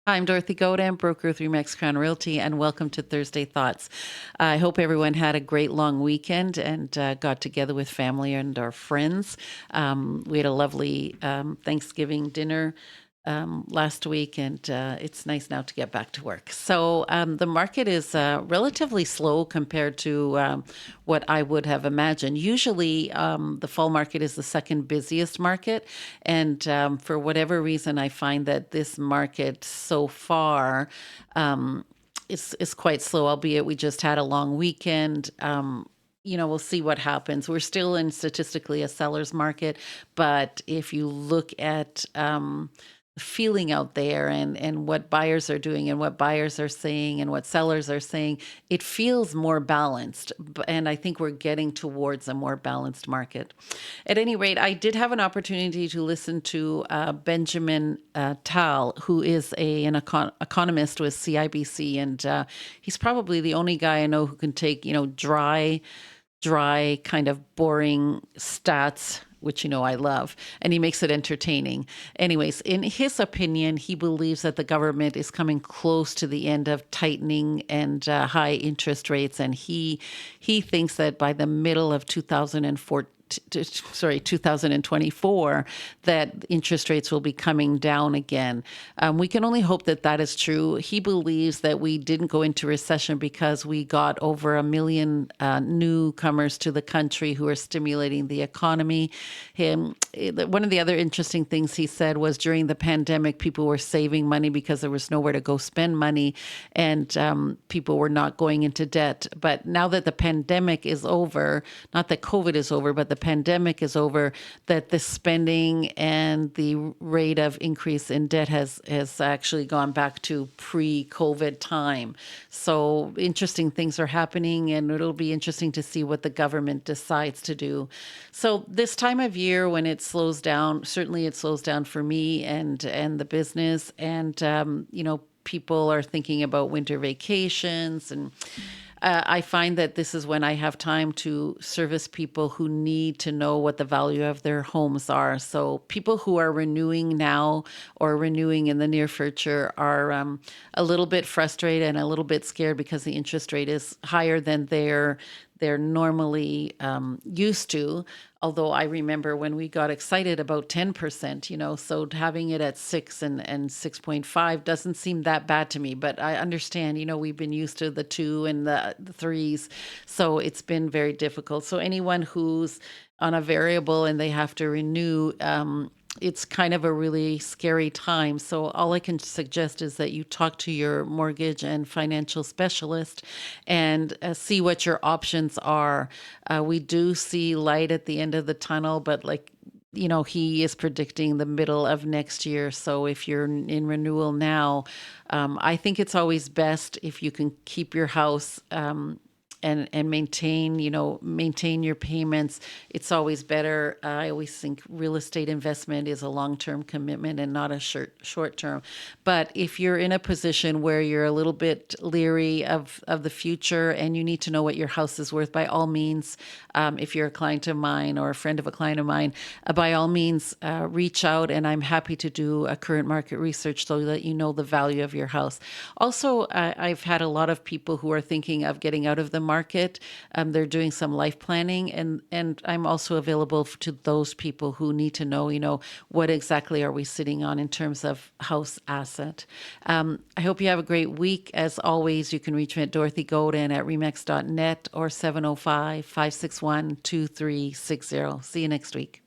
I'm Dorothy Godin, broker with Remax Crown Realty, and welcome to Thursday Thoughts. I hope everyone had a great long weekend and got together with family and our friends. We had a lovely Thanksgiving dinner last week, and it's nice now to get back to work. So the market is relatively slow compared to what I would have imagined. Usually, the fall market is the second busiest market, and for whatever reason, I find that this market so far is quite slow. Albeit we just had a long weekend. We'll see what happens. We're still in statistically a seller's market, but if you look at feeling out there and what buyers are doing and what buyers are saying and what sellers are saying, it feels more balanced. And I think we're getting towards a more balanced market. At any rate, I did have an opportunity to listen to Benjamin Tal, who is an economist with CIBC. And he's probably the only guy I know who can take, dry, kind of boring stats, which I love, and he makes it entertaining. Anyways, in his opinion, he believes that the government is coming close to the end of tightening and high interest rates, and he thinks that by the middle of 2024, that interest rates will be coming down again. We can only hope that that is true. He believes that we didn't go into recession because we got over 1 million newcomers to the country who are stimulating the economy. One of the other interesting things he said was during the pandemic, people were saving money because there was nowhere to go spend money, and people were not going into debt. But now that the pandemic is over, not that COVID is over, but the pandemic is over, that the spending and the rate of increase in debt has actually gone back to pre-COVID time. So interesting things are happening, and it'll be interesting to see what the government decides to do. So this time of year when it slows down, certainly it slows down for me and the business, and people are thinking about winter vacations, and I find that this is when I have time to service people who need to know what the value of their homes are. So people who are renewing now or renewing in the near future are a little bit frustrated and a little bit scared because the interest rate is higher than they're normally used to. Although I remember when we got excited about 10%, so having it at 6 and 6.5 doesn't seem that bad to me. But I understand, we've been used to the 2 and the 3s. So it's been very difficult. So anyone who's on a variable and they have to renew, it's kind of a really scary time. So all I can suggest is that you talk to your mortgage and financial specialist and see what your options are. We do see light at the end of the tunnel, but he is predicting the middle of next year. So if you're in renewal now, I think it's always best if you can keep your house and maintain your payments. It's always better. I always think real estate investment is a long-term commitment and not a short-term. But if you're in a position where you're a little bit leery of the future and you need to know what your house is worth, by all means, if you're a client of mine or a friend of a client of mine, by all means, reach out, and I'm happy to do a current market research so that you know the value of your house. Also, I've had a lot of people who are thinking of getting out of the market. They're doing some life planning, and I'm also available to those people who need to know, what exactly are we sitting on in terms of house asset. I hope you have a great week. As always, you can reach me at Dorothy Godin at remax.net or 705-561-2360. See you next week.